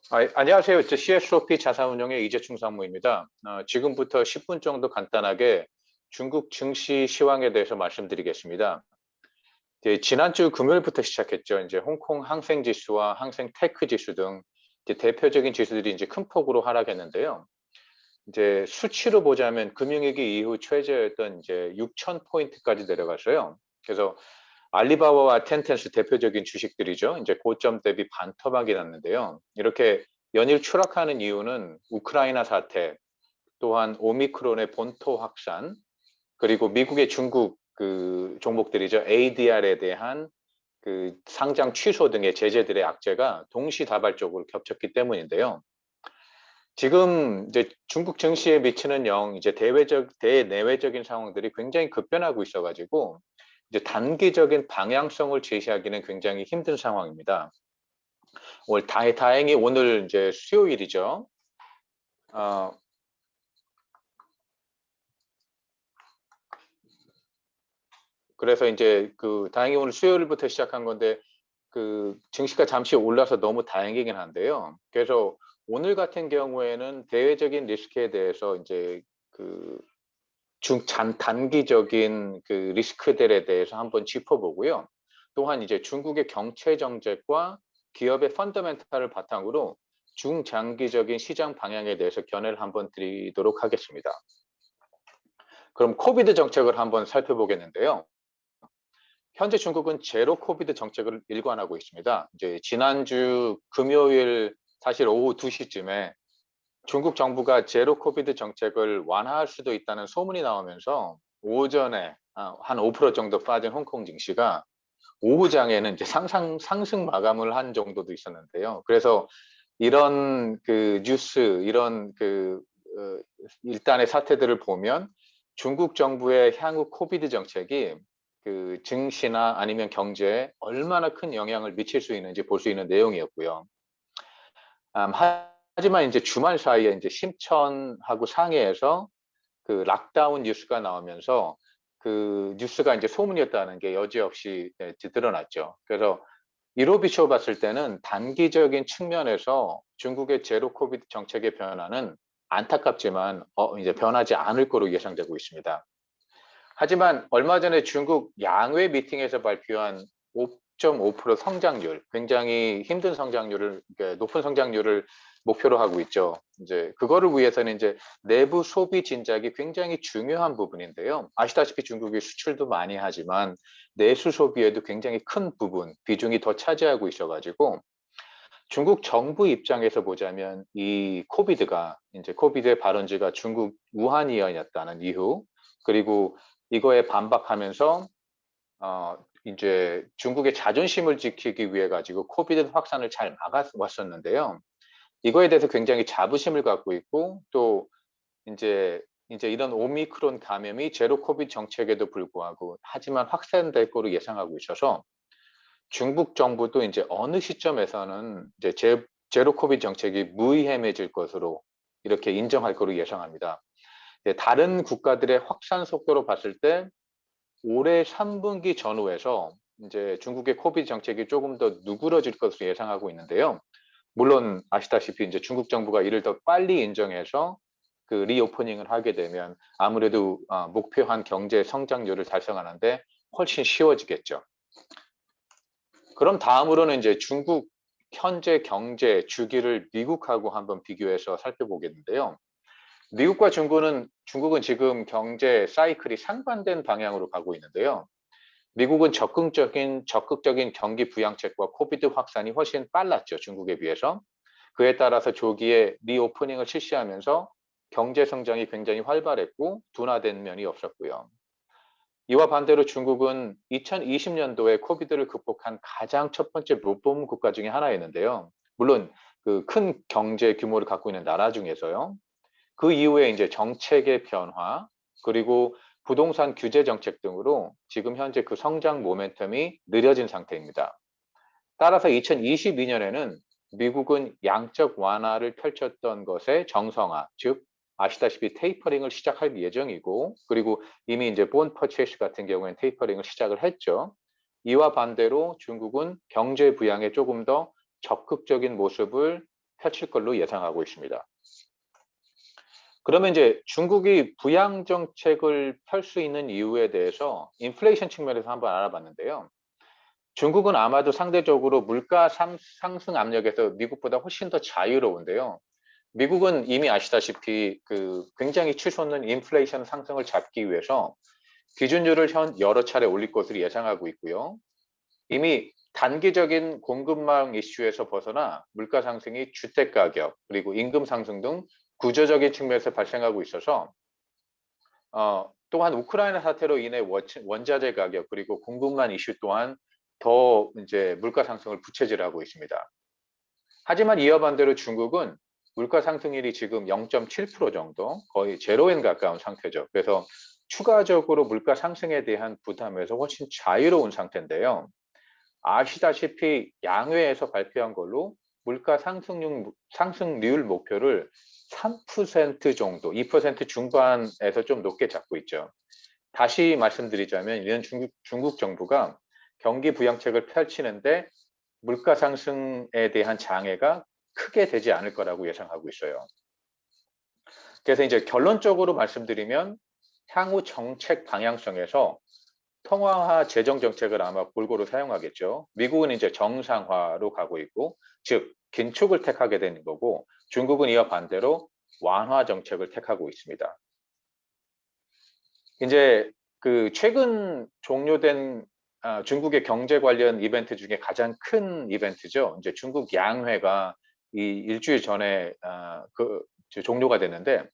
안녕하세요. 저 CSOP 자산운용의 이재충 상무입니다. 지금부터 10분 정도 간단하게 중국 증시 시황에 대해서 말씀드리겠습니다. 지난주 금요일부터 시작했죠. 이제 홍콩 항생 지수와 항생 테크 지수 등 이제 대표적인 지수들이 이제 큰 폭으로 하락했는데요. 이제 수치로 보자면 금융위기 이후 최저였던 이제 6천 포인트까지 내려갔어요. 그래서 알리바바와 텐텐스 대표적인 주식들이죠. 이제 고점 대비 반토막이 났는데요. 이렇게 연일 추락하는 이유는 우크라이나 사태, 또한 오미크론의 본토 확산, 그리고 미국의 중국 그 종목들이죠. ADR에 대한 그 상장 취소 등의 제재들의 악재가 동시다발적으로 겹쳤기 때문인데요. 지금 이제 중국 증시에 미치는 이제 대내외적인 상황들이 굉장히 급변하고 있어가지고 이제 단기적인 방향성을 제시하기는 굉장히 힘든 상황입니다. 다행히 오늘 이제 수요일이죠. 어, 그래서 이제 그 다행히 오늘 수요일부터 시작한 건데 그 증시가 잠시 올라서 너무 다행이긴 한데요. 그래서 오늘 같은 경우에는 대외적인 리스크에 대해서 이제 그 단기적인 그 리스크들에 대해서 한번 짚어보고요. 또한 이제 중국의 경제 정책과 기업의 펀더멘탈을 바탕으로 중장기적인 시장 방향에 대해서 견해를 한번 드리도록 하겠습니다. 그럼 코비드 정책을 한번 살펴보겠는데요. 현재 중국은 제로 코비드 정책을 일관하고 있습니다. 이제 지난주 금요일 사실 오후 2시쯤에 중국 정부가 제로 코비드 정책을 완화할 수도 있다는 소문이 나오면서 오전에 한 5% 정도 빠진 홍콩 증시가 오후장에는 이제 상승 마감을 한 정도도 있었는데요. 그래서 이런 그 뉴스, 이런 일단의 사태들을 보면 중국 정부의 향후 코비드 정책이 그 증시나 아니면 경제에 얼마나 큰 영향을 미칠 수 있는지 볼 수 있는 내용이었고요. 하지만 이제 주말 사이에 이제 심천하고 상해에서 그 락다운 뉴스가 나오면서 그 뉴스가 이제 소문이었다는 게 여지없이 드러났죠. 그래서 이로 비춰봤을 때는 단기적인 측면에서 중국의 제로 코비드 정책의 변화는 안타깝지만 이제 변하지 않을 거로 예상되고 있습니다. 하지만 얼마 전에 중국 양회 미팅에서 발표한 5.5% 성장률, 굉장히 힘든 성장률을, 높은 성장률을 목표로 하고 있죠. 이제 그거를 위해서는 이제 내부 소비 진작이 굉장히 중요한 부분인데요. 아시다시피 중국이 수출도 많이 하지만 내수 소비에도 굉장히 큰 부분, 비중이 더 차지하고 있어가지고 중국 정부 입장에서 보자면 이 코비드가 이제 코비드의 발원지가 중국 우한이었다는 이유, 그리고 이거에 반박하면서 이제 중국의 자존심을 지키기 위해 가지고 코비드 확산을 잘 막아왔었는데요. 이거에 대해서 굉장히 자부심을 갖고 있고 또 이제 이런 오미크론 감염이 제로 코비드 정책에도 불구하고 하지만 확산될 거로 예상하고 있어서 중국 정부도 이제 어느 시점에서는 이제 제로 코비드 정책이 무의미해질 것으로 이렇게 인정할 거로 예상합니다. 다른 국가들의 확산 속도로 봤을 때 올해 3분기 전후에서 이제 중국의 코비드 정책이 조금 더 누그러질 것으로 예상하고 있는데요. 물론 아시다시피 이제 중국 정부가 이를 더 빨리 인정해서 그 리오프닝을 하게 되면 아무래도 목표한 경제 성장률을 달성하는데 훨씬 쉬워지겠죠. 그럼 다음으로는 이제 중국 현재 경제 주기를 미국하고 한번 비교해서 살펴보겠는데요. 미국과 중국은 지금 경제 사이클이 상반된 방향으로 가고 있는데요. 미국은 적극적인 경기 부양책과 코비드 확산이 훨씬 빨랐죠. 중국에 비해서. 그에 따라서 조기에 리오프닝을 실시하면서 경제 성장이 굉장히 활발했고 둔화된 면이 없었고요. 이와 반대로 중국은 2020년도에 코비드를 극복한 가장 첫 번째 모범 국가 중에 하나였는데요. 물론 그 큰 경제 규모를 갖고 있는 나라 중에서요. 그 이후에 이제 정책의 변화, 그리고 부동산 규제 정책 등으로 지금 현재 그 성장 모멘텀이 느려진 상태입니다. 따라서 2022년에는 미국은 양적 완화를 펼쳤던 것의 정성화, 즉 아시다시피 테이퍼링을 시작할 예정이고, 그리고 이미 이제 본 퍼체이스 같은 경우에는 테이퍼링을 시작을 했죠. 이와 반대로 중국은 경제 부양에 조금 더 적극적인 모습을 펼칠 걸로 예상하고 있습니다. 그러면 이제 중국이 부양 정책을 펼 수 있는 이유에 대해서 인플레이션 측면에서 한번 알아봤는데요. 중국은 아마도 상대적으로 물가 상승 압력에서 미국보다 훨씬 더 자유로운데요. 미국은 이미 아시다시피 굉장히 치솟는 인플레이션 상승을 잡기 위해서 기준율을 여러 차례 올릴 것으로 예상하고 있고요. 이미 단기적인 공급망 이슈에서 벗어나 물가 상승이 주택 가격 그리고 임금 상승 등 구조적인 측면에서 발생하고 있어서 또한 우크라이나 사태로 인해 원자재 가격 그리고 공급망 이슈 또한 더 이제 물가 상승을 부채질하고 있습니다. 하지만 이와 반대로 중국은 물가 상승률이 지금 0.7% 정도, 거의 제로엔 가까운 상태죠. 그래서 추가적으로 물가 상승에 대한 부담에서 훨씬 자유로운 상태인데요. 아시다시피 양회에서 발표한 걸로 물가 상승률 목표를 3% 정도, 2% 중반에서 좀 높게 잡고 있죠. 다시 말씀드리자면 이는 중국 정부가 경기 부양책을 펼치는데 물가 상승에 대한 장애가 크게 되지 않을 거라고 예상하고 있어요. 그래서 이제 결론적으로 말씀드리면 향후 정책 방향성에서 통화화 재정 정책을 아마 골고루 사용하겠죠. 미국은 이제 정상화로 가고 있고, 즉 긴축을 택하게 되는 거고, 중국은 이와 반대로 완화 정책을 택하고 있습니다. 이제 최근 종료된 중국의 경제 관련 이벤트 중에 가장 큰 이벤트죠. 이제 중국 양회가 이 일주일 전에 종료가 됐는데,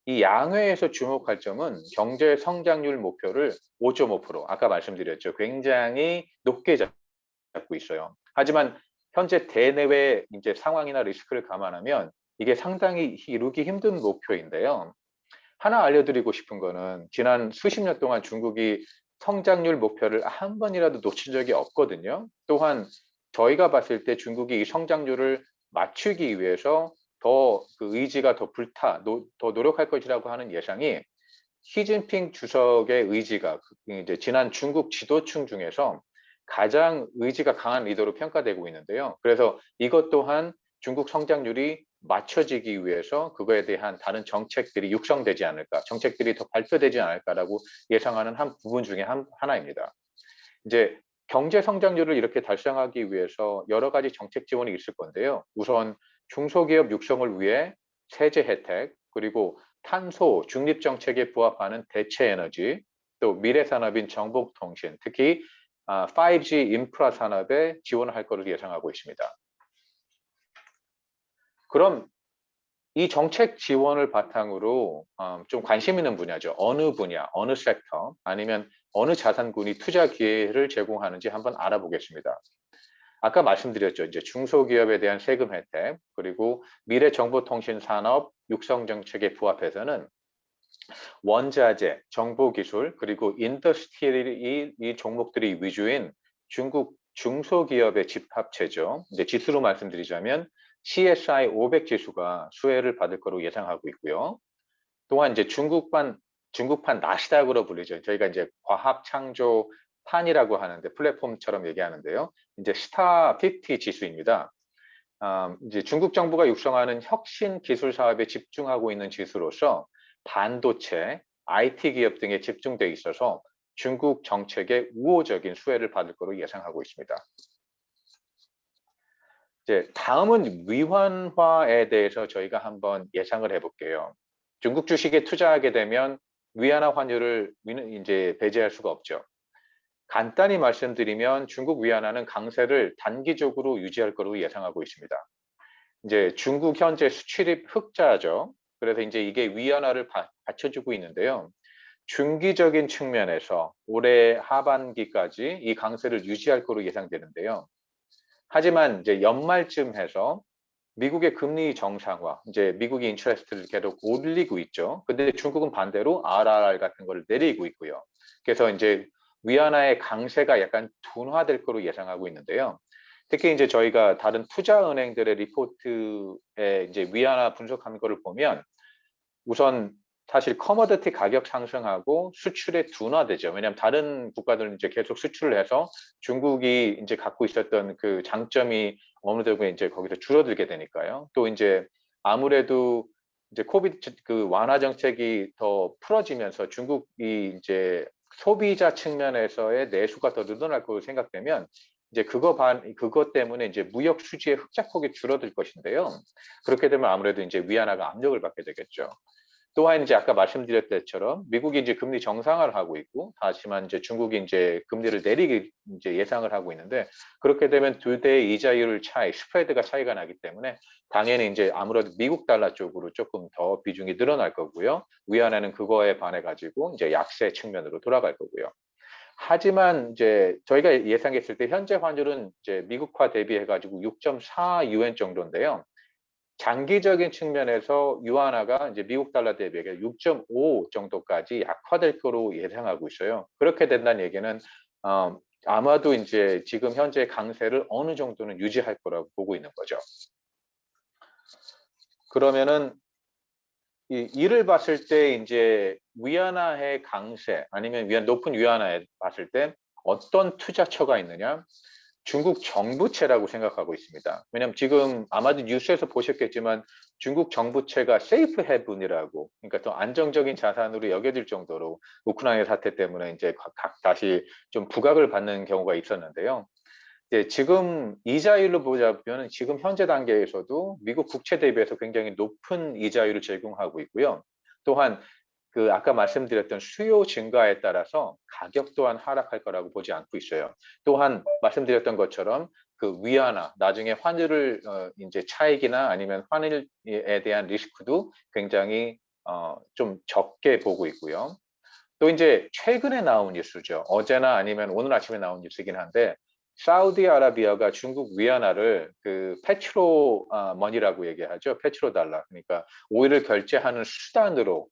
이 양회에서 주목할 점은 경제 성장률 목표를 5.5%, 아까 말씀드렸죠. 굉장히 높게 잡고 있어요. 하지만 현재 대내외 이제 상황이나 리스크를 감안하면 이게 상당히 이루기 힘든 목표인데요. 하나 알려드리고 싶은 거는 지난 수십 년 동안 중국이 성장률 목표를 한 번이라도 놓친 적이 없거든요. 또한 저희가 봤을 때 중국이 이 성장률을 맞추기 위해서 더 의지가 더 더 노력할 것이라고 하는 예상이 시진핑 주석의 의지가 이제 지난 중국 지도층 중에서 가장 의지가 강한 리더로 평가되고 있는데요. 그래서 이것 또한 중국 성장률이 맞춰지기 위해서 그거에 대한 다른 정책들이 육성되지 않을까, 정책들이 더 발표되지 않을까라고 예상하는 한 부분 중에 하나입니다. 이제 경제 성장률을 이렇게 달성하기 위해서 여러 가지 정책 지원이 있을 건데요. 우선 중소기업 육성을 위해 세제 혜택, 그리고 탄소 중립 정책에 부합하는 대체 에너지, 또 미래 산업인 정보통신, 특히 5G 인프라 산업에 지원을 할 것으로 예상하고 있습니다. 그럼 이 정책 지원을 바탕으로 좀 관심 있는 분야죠. 어느 분야, 어느 섹터, 아니면 어느 자산군이 투자 기회를 제공하는지 한번 알아보겠습니다. 아까 말씀드렸죠. 이제 중소기업에 대한 세금 혜택, 그리고 미래정보통신 산업 육성 정책에 부합해서는 원자재, 정보기술, 그리고 인더스트리 이 종목들이 위주인 중국 중소기업의 집합체죠. 이제 지수로 말씀드리자면 CSI 500 지수가 수혜를 받을 거로 예상하고 있고요. 또한 이제 중국판 나스닥으로 불리죠. 저희가 이제 과학창조판이라고 하는데 플랫폼처럼 얘기하는데요. 이제 스타 50 지수입니다. 이제 중국 정부가 육성하는 혁신 기술 사업에 집중하고 있는 지수로서 반도체, IT 기업 등에 집중돼 있어서 중국 정책의 우호적인 수혜를 받을 거로 예상하고 있습니다. 이제 다음은 위환화에 대해서 저희가 한번 예상을 해볼게요. 중국 주식에 투자하게 되면 위안화 환율을 이제 배제할 수가 없죠. 간단히 말씀드리면 중국 위안화는 강세를 단기적으로 유지할 거로 예상하고 있습니다. 이제 중국 현재 수출입 흑자죠. 그래서 이제 이게 위안화를 받쳐주고 있는데요. 중기적인 측면에서 올해 하반기까지 이 강세를 유지할 거로 예상되는데요. 하지만 이제 연말쯤 해서 미국의 금리 정상화, 이제 미국이 인트레스트를 계속 올리고 있죠. 근데 중국은 반대로 RRR 같은 걸 내리고 있고요. 그래서 이제 위안화의 강세가 약간 둔화될 거로 예상하고 있는데요. 특히 이제 저희가 다른 투자은행들의 리포트에 이제 위안화 분석한 거를 보면 우선 사실 커머디티 가격 상승하고 수출에 둔화되죠. 왜냐하면 다른 국가들은 이제 계속 수출을 해서 중국이 이제 갖고 있었던 그 장점이 어느 정도 이제 거기서 줄어들게 되니까요. 또 이제 아무래도 이제 코비드 그 완화 정책이 더 풀어지면서 중국이 이제 소비자 측면에서의 내수가 더 늘어날 거로 생각되면 이제 그것 때문에 이제 무역 수지의 흑자폭이 줄어들 것인데요. 그렇게 되면 아무래도 이제 위안화가 압력을 받게 되겠죠. 또한 이제 아까 말씀드렸던 것처럼 미국이 이제 금리 정상화를 하고 있고, 하지만 이제 중국이 이제 금리를 내리기 이제 예상을 하고 있는데, 그렇게 되면 두 대의 이자율 차이, 스프레드가 차이가 나기 때문에 당연히 이제 아무래도 미국 달러 쪽으로 조금 더 비중이 늘어날 거고요. 위안화는 그거에 반해 가지고 이제 약세 측면으로 돌아갈 거고요. 하지만 이제 저희가 예상했을 때 현재 환율은 이제 미국화 대비해 가지고 6.4 유엔 정도인데요. 장기적인 측면에서 유안화가 이제 미국 달러 대비해 6.5 정도까지 약화될 거로 예상하고 있어요. 그렇게 된다는 얘기는 아마도 이제 지금 현재 강세를 어느 정도는 유지할 거라고 보고 있는 거죠. 그러면은 이를 봤을 때 이제 위안화의 강세 아니면 높은 위안화에 봤을 때 어떤 투자처가 있느냐? 중국 정부채라고 생각하고 있습니다. 왜냐하면 지금 아마도 뉴스에서 보셨겠지만 중국 정부채가 세이프 헤븐이라고, 그러니까 더 안정적인 자산으로 여겨질 정도로 우크라이나 사태 때문에 이제 다시 좀 부각을 받는 경우가 있었는데요. 예, 지금 이자율로 보자면 지금 현재 단계에서도 미국 국채 대비해서 굉장히 높은 이자율을 제공하고 있고요. 또한 그 아까 말씀드렸던 수요 증가에 따라서 가격 또한 하락할 거라고 보지 않고 있어요. 또한 말씀드렸던 것처럼 그 위안화, 나중에 환율을 이제 차익이나 아니면 환율에 대한 리스크도 굉장히 좀 적게 보고 있고요. 또 이제 최근에 나온 뉴스죠. 어제나 아니면 오늘 아침에 나온 뉴스이긴 한데 사우디아라비아가 중국 위안화를 그 페트로 머니라고 얘기하죠. 페트로 달러. 그러니까 오일을 결제하는 수단으로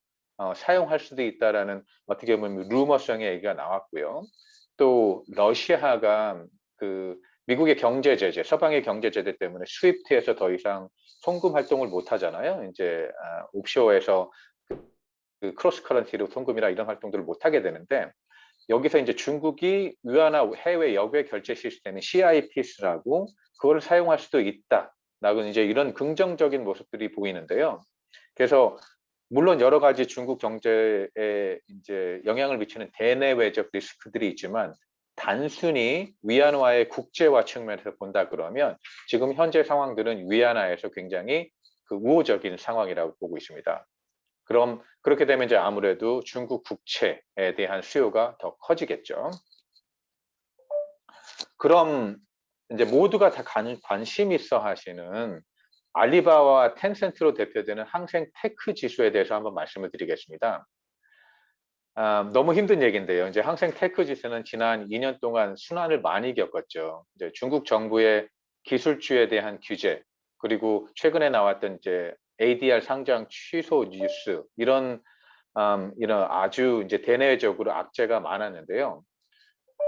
사용할 수도 있다라는 어떻게 보면 루머성의 얘기가 나왔고요. 또 러시아가 그 미국의 경제 제재, 서방의 경제 제재 때문에 스위프트에서 더 이상 송금 활동을 못 하잖아요. 이제 옵쇼어에서 그 크로스 커런티로 송금이나 이런 활동들을 못 하게 되는데, 여기서 이제 중국이 위안화 해외 역외 결제 시스템인 CIPS라고 그걸 사용할 수도 있다라고 이제 이런 긍정적인 모습들이 보이는데요. 그래서 물론 여러 가지 중국 경제에 이제 영향을 미치는 대내외적 리스크들이 있지만 단순히 위안화의 국제화 측면에서 본다 그러면 지금 현재 상황들은 위안화에서 굉장히 그 우호적인 상황이라고 보고 있습니다. 그럼 그렇게 되면 이제 아무래도 중국 국채에 대한 수요가 더 커지겠죠. 그럼 이제 모두가 다 관심 있어 하시는 알리바바와 텐센트로 대표되는 항생 테크 지수에 대해서 한번 말씀을 드리겠습니다. 너무 힘든 얘기인데요. 이제 항생 테크 지수는 지난 2년 동안 순환을 많이 겪었죠. 이제 중국 정부의 기술주에 대한 규제, 그리고 최근에 나왔던 이제 ADR 상장 취소 뉴스, 이런 아주 이제 대내적으로 악재가 많았는데요.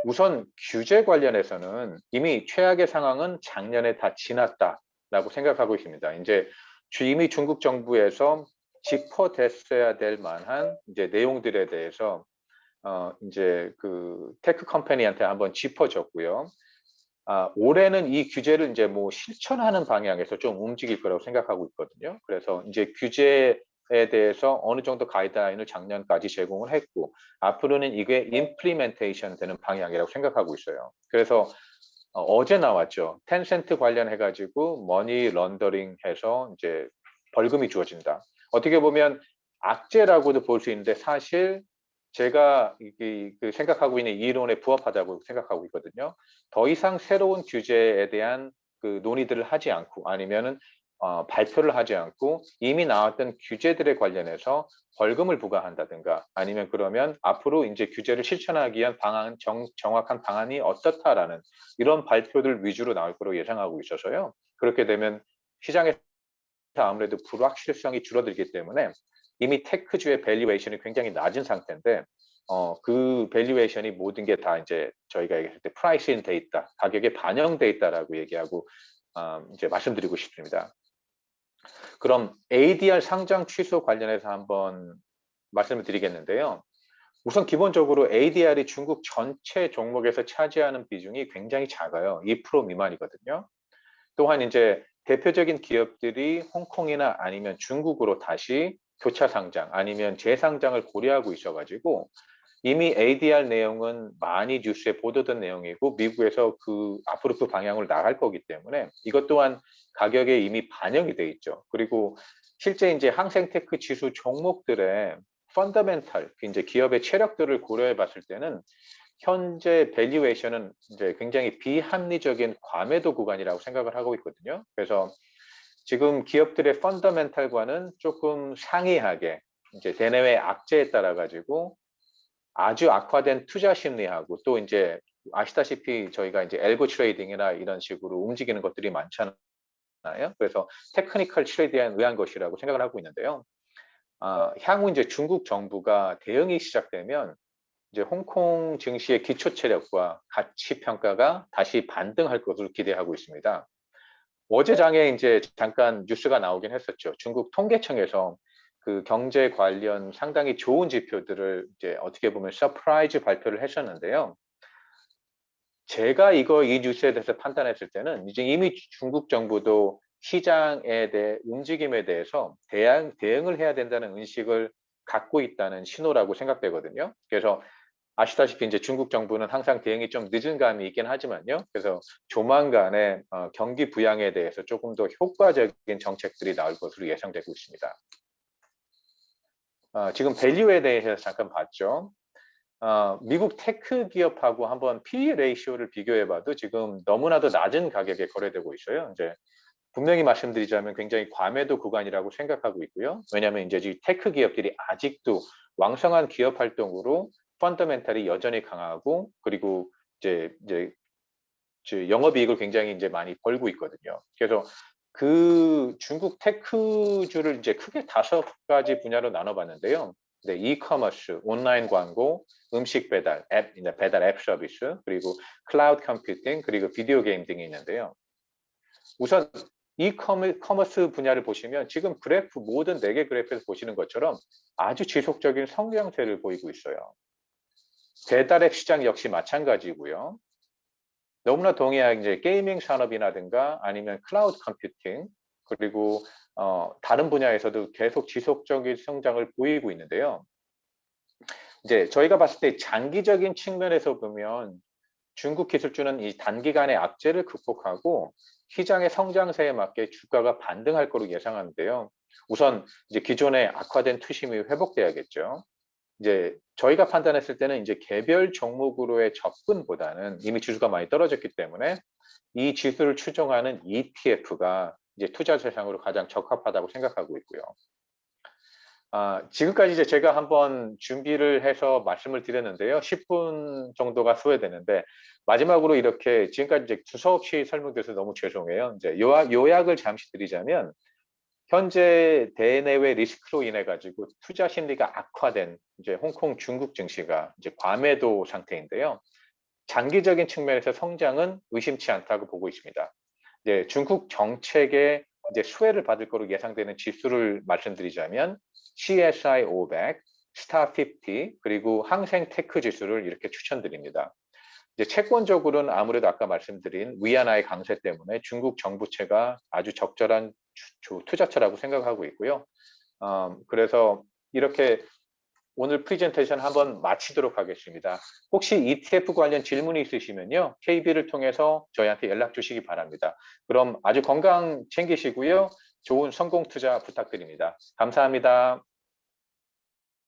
우선 규제 관련해서는 이미 최악의 상황은 작년에 다 지났다라고 생각하고 있습니다. 이제 이미 중국 정부에서 짚어댔어야 될 만한 이제 내용들에 대해서 이제 그 테크 컴퍼니한테 한번 짚어줬고요. 올해는 이 규제를 이제 뭐 실천하는 방향에서 좀 움직일 거라고 생각하고 있거든요. 그래서 이제 규제에 대해서 어느 정도 가이드라인을 작년까지 제공을 했고, 앞으로는 이게 임플리멘테이션 되는 방향이라고 생각하고 있어요. 그래서 어제 나왔죠. 텐센트 관련해 가지고 머니 런더링 해서 이제 벌금이 주어진다. 어떻게 보면 악재라고도 볼 수 있는데 사실 제가 그 생각하고 있는 이론에 부합하다고 생각하고 있거든요. 더 이상 새로운 규제에 대한 그 논의들을 하지 않고 아니면은 발표를 하지 않고 이미 나왔던 규제들에 관련해서 벌금을 부과한다든가 아니면 그러면 앞으로 이제 규제를 실천하기 위한 방안, 정확한 방안이 어떻다라는 이런 발표들 위주로 나올 거로 예상하고 있어서요. 그렇게 되면 시장에서 아무래도 불확실성이 줄어들기 때문에 이미 테크주의 밸류에이션이 굉장히 낮은 상태인데 그 밸류에이션이 모든 게 다 이제 저희가 얘기할 때 프라이스인 돼 있다, 가격에 반영돼 있다라고 얘기하고 이제 말씀드리고 싶습니다. 그럼 ADR 상장 취소 관련해서 한번 말씀을 드리겠는데요. 우선 기본적으로 ADR이 중국 전체 종목에서 차지하는 비중이 굉장히 작아요. 2% 미만이거든요. 또한 이제 대표적인 기업들이 홍콩이나 아니면 중국으로 다시 교차 상장 아니면 재상장을 고려하고 있어가지고 이미 ADR 내용은 많이 뉴스에 보도된 내용이고 미국에서 앞으로 그 방향으로 나갈 거기 때문에 이것 또한 가격에 이미 반영이 돼 있죠. 그리고 실제 이제 항생테크 지수 종목들의 펀더멘탈, 이제 기업의 체력들을 고려해 봤을 때는 현재 밸류에이션은 이제 굉장히 비합리적인 과매도 구간이라고 생각을 하고 있거든요. 그래서 지금 기업들의 펀더멘탈과는 조금 상이하게 이제 대내외 악재에 따라 가지고 아주 악화된 투자 심리하고 또 이제 아시다시피 저희가 이제 엘보 트레이딩이나 이런 식으로 움직이는 것들이 많잖아요. 그래서 테크니컬 트레이드에 의한 것이라고 생각을 하고 있는데요. 향후 이제 중국 정부가 대응이 시작되면 이제 홍콩 증시의 기초 체력과 가치 평가가 다시 반등할 것으로 기대하고 있습니다. 어제장에 이제 잠깐 뉴스가 나오긴 했었죠. 중국 통계청에서 그 경제 관련 상당히 좋은 지표들을 이제 어떻게 보면 서프라이즈 발표를 했었는데요. 제가 이 뉴스에 대해서 판단했을 때는 이제 이미 중국 정부도 시장에 대해 움직임에 대해서 대응을 해야 된다는 의식을 갖고 있다는 신호라고 생각되거든요. 그래서 아시다시피 이제 중국 정부는 항상 대응이 좀 늦은 감이 있긴 하지만요. 그래서 조만간에 경기 부양에 대해서 조금 더 효과적인 정책들이 나올 것으로 예상되고 있습니다. 지금 밸류에 대해서 잠깐 봤죠. 미국 테크 기업하고 한번 PE 레이쇼를 비교해봐도 지금 너무나도 낮은 가격에 거래되고 있어요. 이제 분명히 말씀드리자면 굉장히 과매도 구간이라고 생각하고 있고요. 왜냐하면 이제 이 테크 기업들이 아직도 왕성한 기업 활동으로 펀더멘탈이 여전히 강하고 그리고 이제 영업이익을 굉장히 이제 많이 벌고 있거든요. 그래서 그 중국 테크주를 이제 크게 5가지 분야로 나눠봤는데요. 네, 이커머스, 온라인 광고, 음식 배달, 이제 배달 앱 서비스, 그리고 클라우드 컴퓨팅, 그리고 비디오 게임 등이 있는데요. 우선 이커머스 분야를 보시면 지금 그래프 모든 4개 그래프에서 보시는 것처럼 아주 지속적인 성장세를 보이고 있어요. 배달앱 시장 역시 마찬가지고요. 너무나 동일하게 이제 게이밍 산업이라든가 아니면 클라우드 컴퓨팅 그리고 다른 분야에서도 계속 지속적인 성장을 보이고 있는데요. 이제 저희가 봤을 때 장기적인 측면에서 보면 중국 기술주는 이 단기간의 악재를 극복하고 시장의 성장세에 맞게 주가가 반등할 거로 예상하는데요. 우선 이제 기존의 악화된 투심이 회복돼야겠죠. 이제 저희가 판단했을 때는 이제 개별 종목으로의 접근보다는 이미 지수가 많이 떨어졌기 때문에 이 지수를 추종하는 ETF가 이제 투자 대상으로 가장 적합하다고 생각하고 있고요. 지금까지 이제 제가 한번 준비를 해서 말씀을 드렸는데요. 10분 정도가 소요되는데 마지막으로 이렇게 지금까지 이제 두서없이 설명드려서 너무 죄송해요. 이제 요약을 잠시 드리자면 현재 대내외 리스크로 인해 가지고 투자 심리가 악화된 이제 홍콩 중국 증시가 이제 과매도 상태인데요. 장기적인 측면에서 성장은 의심치 않다고 보고 있습니다. 이제 중국 정책의 이제 수혜를 받을 거로 예상되는 지수를 말씀드리자면 CSI 500, 스타 50 그리고 항생 테크 지수를 이렇게 추천드립니다. 이제 채권적으로는 아무래도 아까 말씀드린 위안화의 강세 때문에 중국 정부채가 아주 적절한 투자처라고 생각하고 있고요. 그래서 이렇게 오늘 프레젠테이션 한번 마치도록 하겠습니다. 혹시 ETF 관련 질문이 있으시면요. KB를 통해서 저희한테 연락 주시기 바랍니다. 그럼 아주 건강 챙기시고요. 좋은 성공 투자 부탁드립니다. 감사합니다.